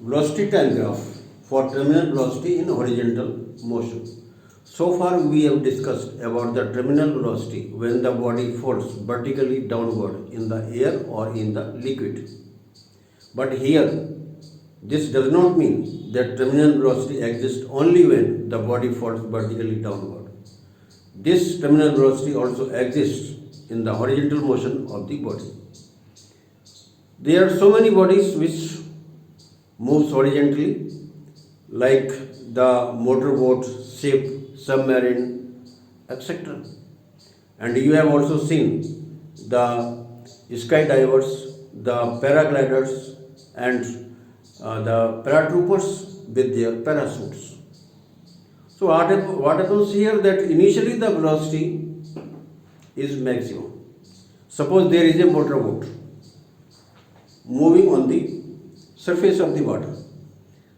Velocity time graph for terminal velocity in horizontal motion. So far we have discussed about the terminal velocity when the body falls vertically downward in the air or in the liquid. But here this does not mean that terminal velocity exists only when the body falls vertically downward. This terminal velocity also exists in the horizontal motion of the body. There are so many bodies which moves horizontally, like the motorboat, ship, submarine, etc. And you have also seen the skydivers, the paragliders, and the paratroopers with their parachutes. So what happens here that initially the velocity is maximum. Suppose there is a motorboat moving on the surface of the water.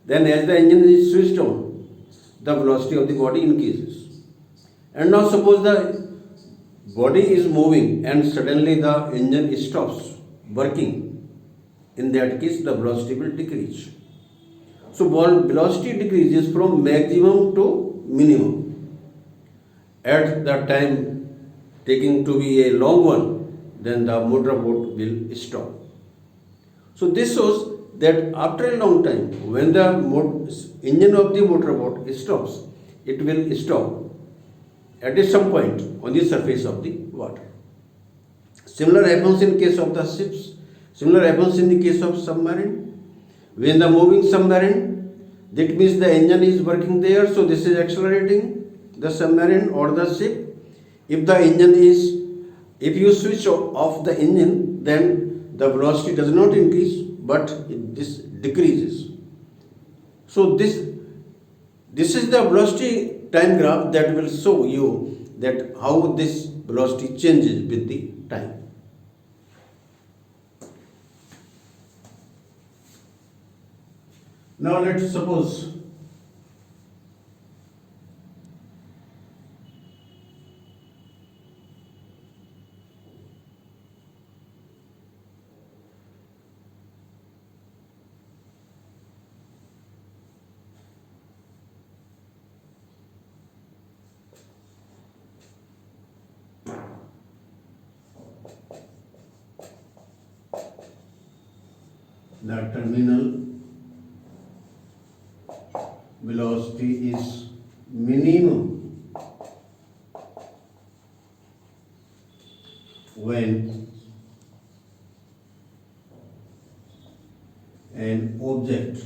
Then as the engine is switched on, the velocity of the body increases. And now suppose the body is moving and suddenly the engine stops working. In that case, the velocity will decrease. So velocity decreases from maximum to minimum. At the time taking to be a long one, then the motorboat will stop. So this shows that after a long time, when the engine of the motorboat stops, it will stop at some point on the surface of the water. Similar happens in case of the ships. Similar happens in the case of submarine. When the moving submarine, that means the engine is working there, so this is accelerating the submarine or the ship. If you switch off the engine, then the velocity does not increase, but this decreases. So this is the velocity time graph that will show you that how this velocity changes with the time. Now let's suppose the terminal velocity is minimum when an object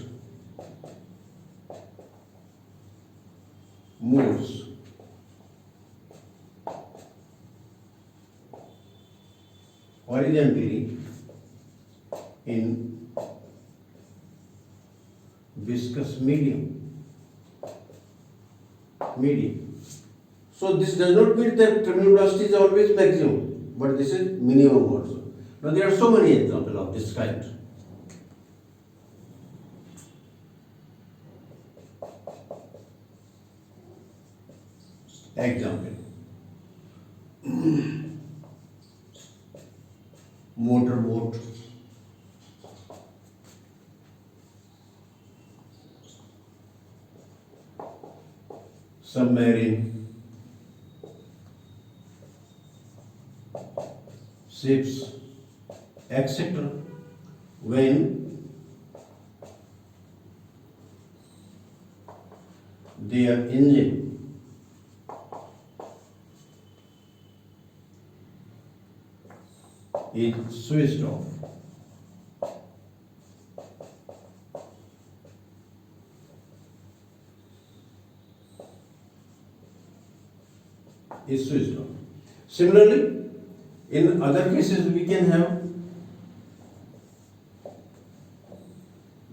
moves horizontally in viscous medium. So this does not mean that terminal velocity is always maximum, but this is minimum also. Now there are so many examples of this kind. Example: motorboat, submarine, ships, etc. When their engine is switched off. Is switched off. Similarly, in other cases we can have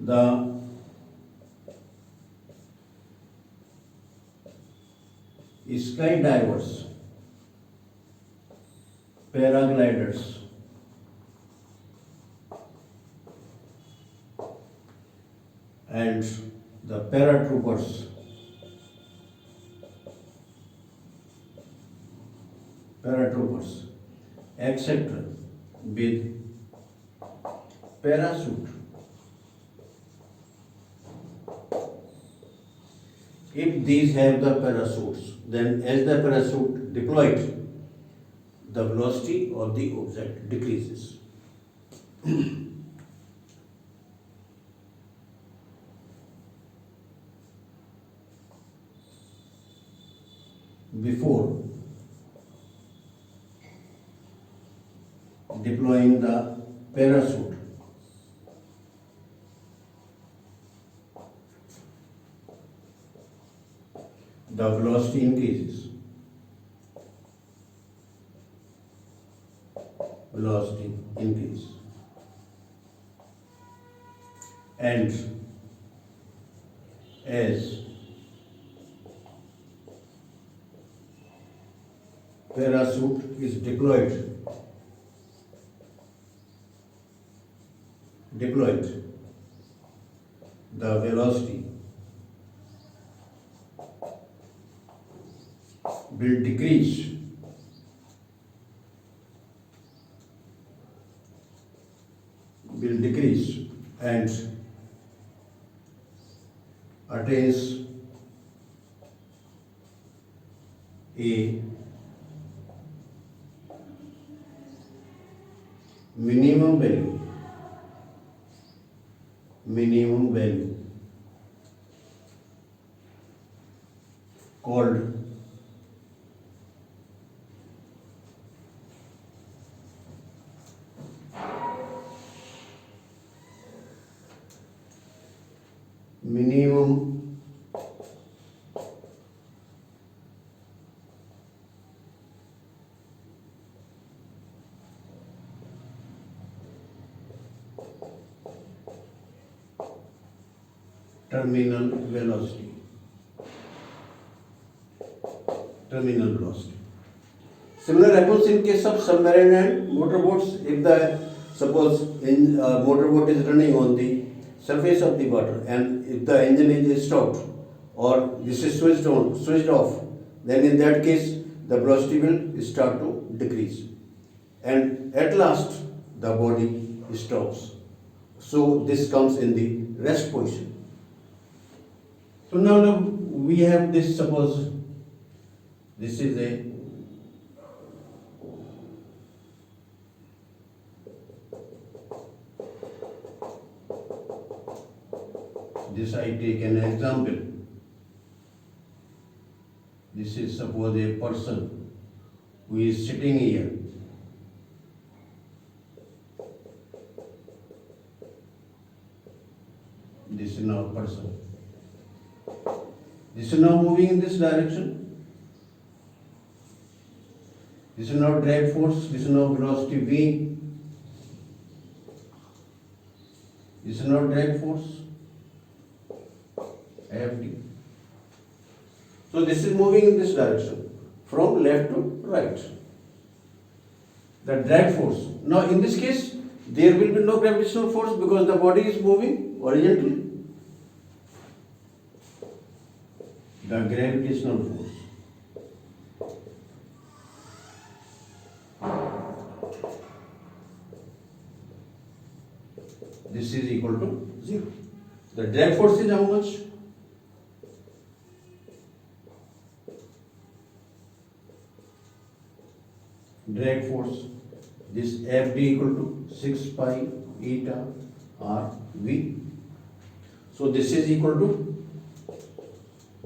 the skydivers, paragliders, and the paratroopers, etc. with parachute. If these have the parachutes, then as the parachute deployed, the velocity of the object decreases. Before deploying the parachute, the velocity increases. Velocity increase. And as parachute is deployed, the velocity will decrease. And attains a minimum value called minimum terminal velocity. Similar happens in case of submarine and motorboats. If the motorboat is running on the surface of the water, and if the engine is stopped or this is switched off, then in that case the velocity will start to decrease, and at last the body stops. So this comes in the rest position. So now we have this, suppose this is I take an example. This is suppose a person who is sitting here. This is now person. This is now moving in this direction. This is now drag force. This is now velocity V. This is now drag force Fd. So this is moving in this direction from left to right. The drag force. Now in this case there will be no gravitational force because the body is moving horizontally. The gravitational force this is equal to 0. The drag force is how much? Drag force, this Fd equal to 6 pi eta r v. So this is equal to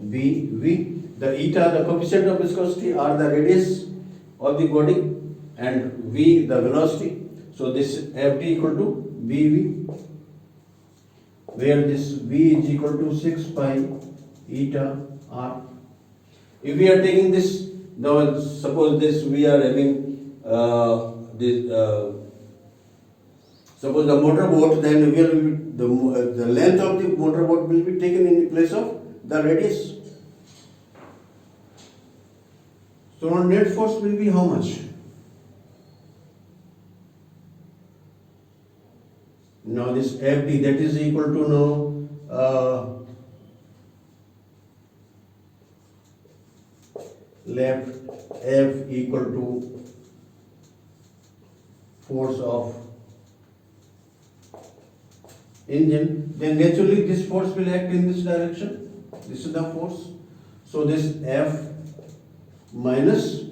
v. The eta, the coefficient of viscosity, r the radius of the body, and v the velocity. So this Fd equal to bv, where this v is equal to 6 pi eta r. If we are taking this, now suppose this we are having suppose the motor boat, then the length of the motor boat will be taken in place of the radius. So our net force will be how much? Now this Fd, that is equal to now left F equal to force of engine, then naturally this force will act in this direction. This is the force. So this F minus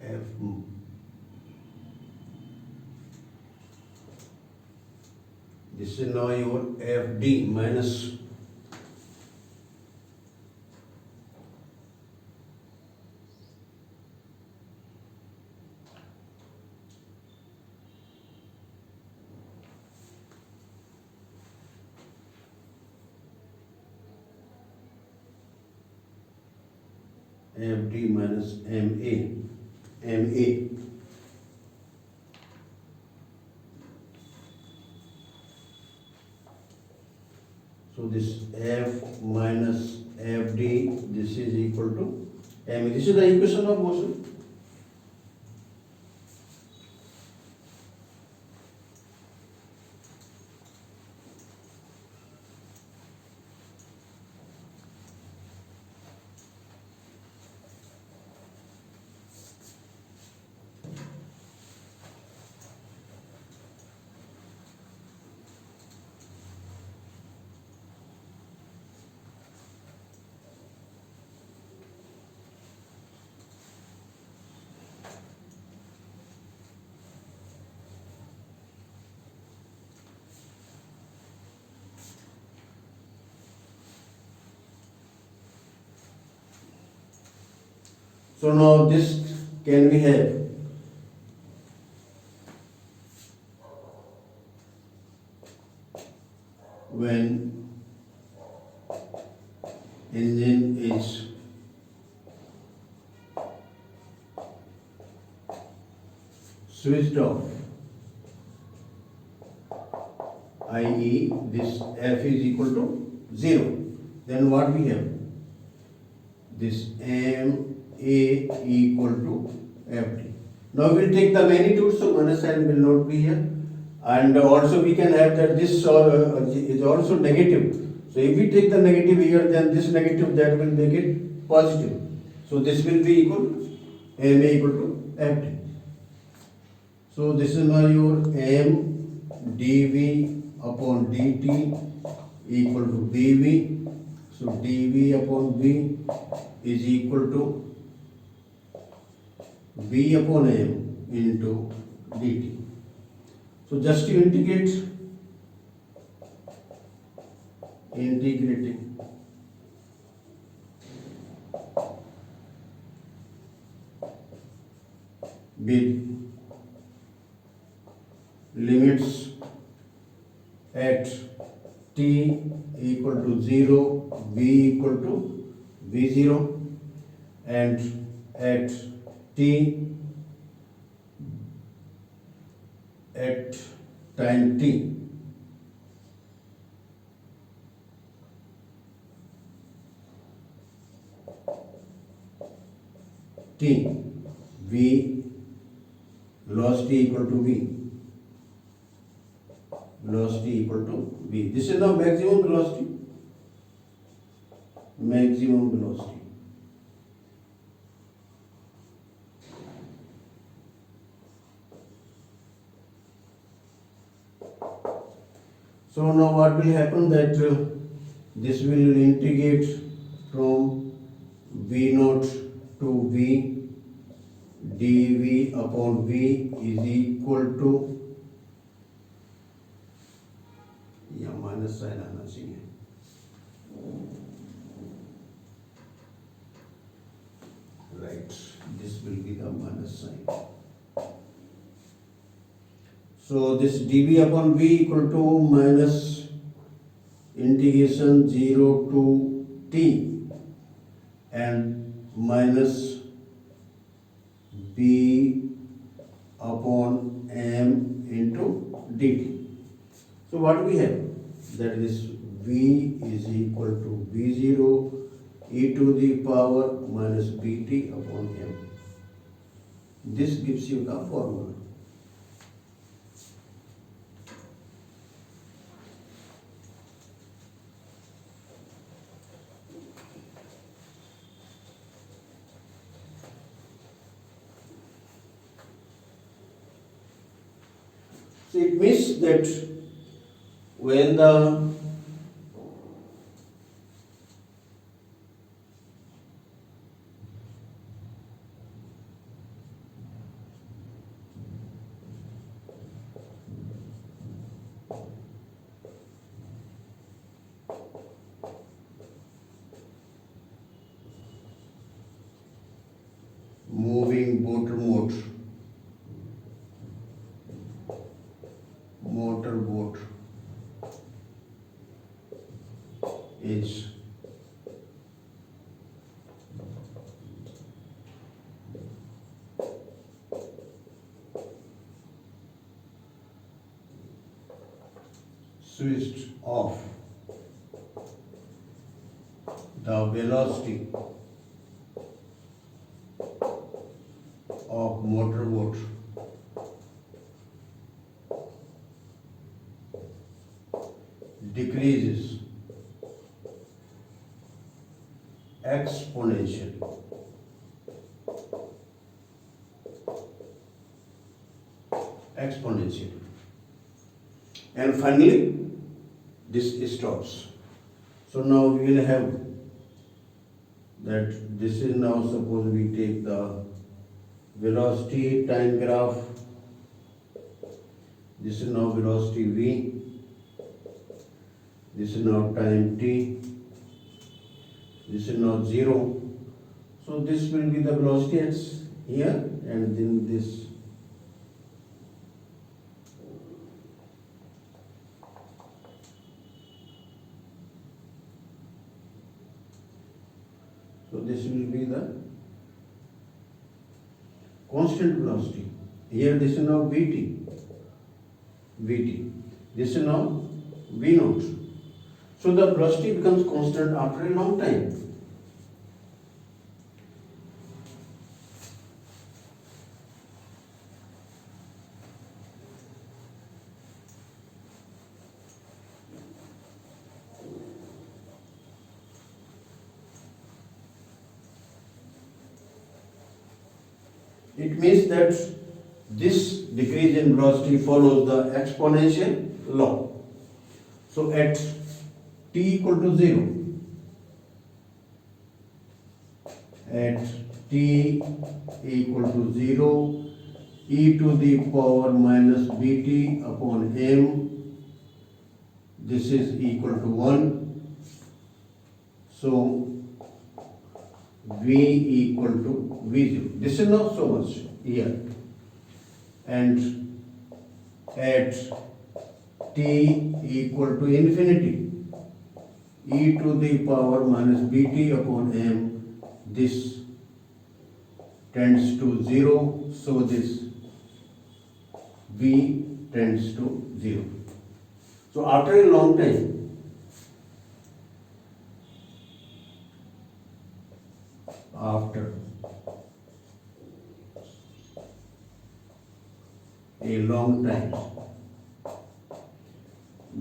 F. This is now your FD minus FD minus MA. So this F minus FD, this is equal to MA. This is the equation of motion. So now this can we have when engine is switched off, i.e. this F is equal to 0, then what we have? This MA equal to FD. Now we will take the magnitude, so minus sign will not be here. And also we can have that this is also negative. So if we take the negative here, then this negative, that will make it positive. So this will be equal to MA equal to FD. So this is now your M dV upon dt equal to dV. So dV upon V is equal to V upon M into dt. So just to integrating with limits at t equal to 0, v equal to v0, and at t at time t v velocity equal to v. Velocity equal to v. This is the maximum velocity. Maximum velocity. So now what will happen that this will integrate from v naught to v. dV upon v is equal to minus sign आना चाहिए. Right, this will be the minus sign. So this dV upon v equal to minus integration 0 to t and minus b upon m into dt. So what we have? That is v is equal to v0 e to the power minus bt upon m. This gives you the formula. So it means that when the moving motorboat is switched off, the velocity of motorboat decreases exponentially. And finally this stops. So now we will have that this is now, suppose we take the velocity time graph, this is now velocity v, this is now time t, this is now 0. So this will be the velocity x here, and then this. So this will be the constant velocity. Here this is now Vt. This is now V0. So the velocity becomes constant after a long time. It means that this decrease in velocity follows the exponential law. So at t equal to 0, at t equal to 0, e to the power minus bt upon m, this is equal to 1. So v equal to v0. This is not so much here. And at t equal to infinity, e to the power minus bt upon m, this tends to 0, so this v tends to 0. So after a long time, after a long time,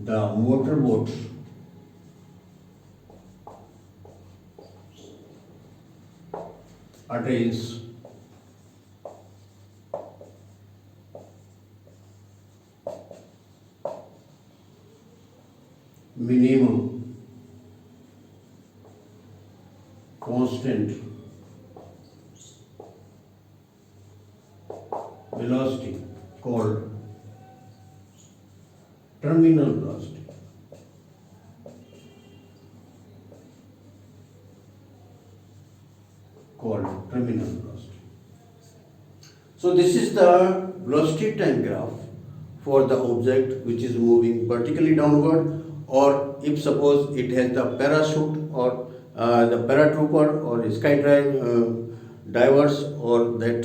the motorboat attains minimum constant velocity called terminal velocity. So this is the velocity time graph for the object which is moving vertically downward, or if suppose it has the parachute or the paratrooper or skydive divers or that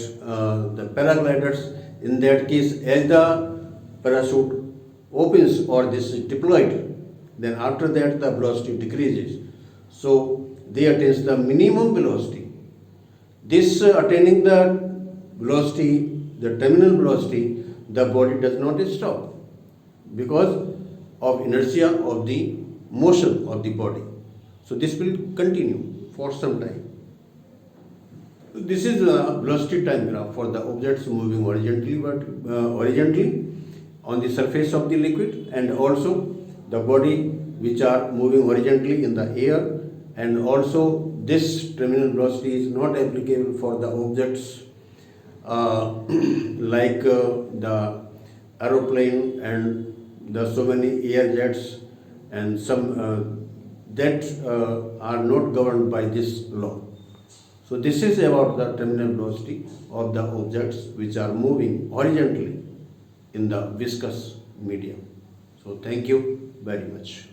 the paragliders. In that case, as the parachute opens or this is deployed, then after that the velocity decreases. So they attain the minimum velocity. This attaining the velocity, the terminal velocity, the body does not stop because of inertia of the motion of the body. So this will continue for some time. This is the velocity time graph for the objects moving horizontally, on the surface of the liquid, and also the body which are moving horizontally in the air, and also this terminal velocity is not applicable for the objects like the aeroplane and the so many air jets and some that are not governed by this law. So this is about the terminal velocity of the objects which are moving horizontally in the viscous medium. So thank you very much.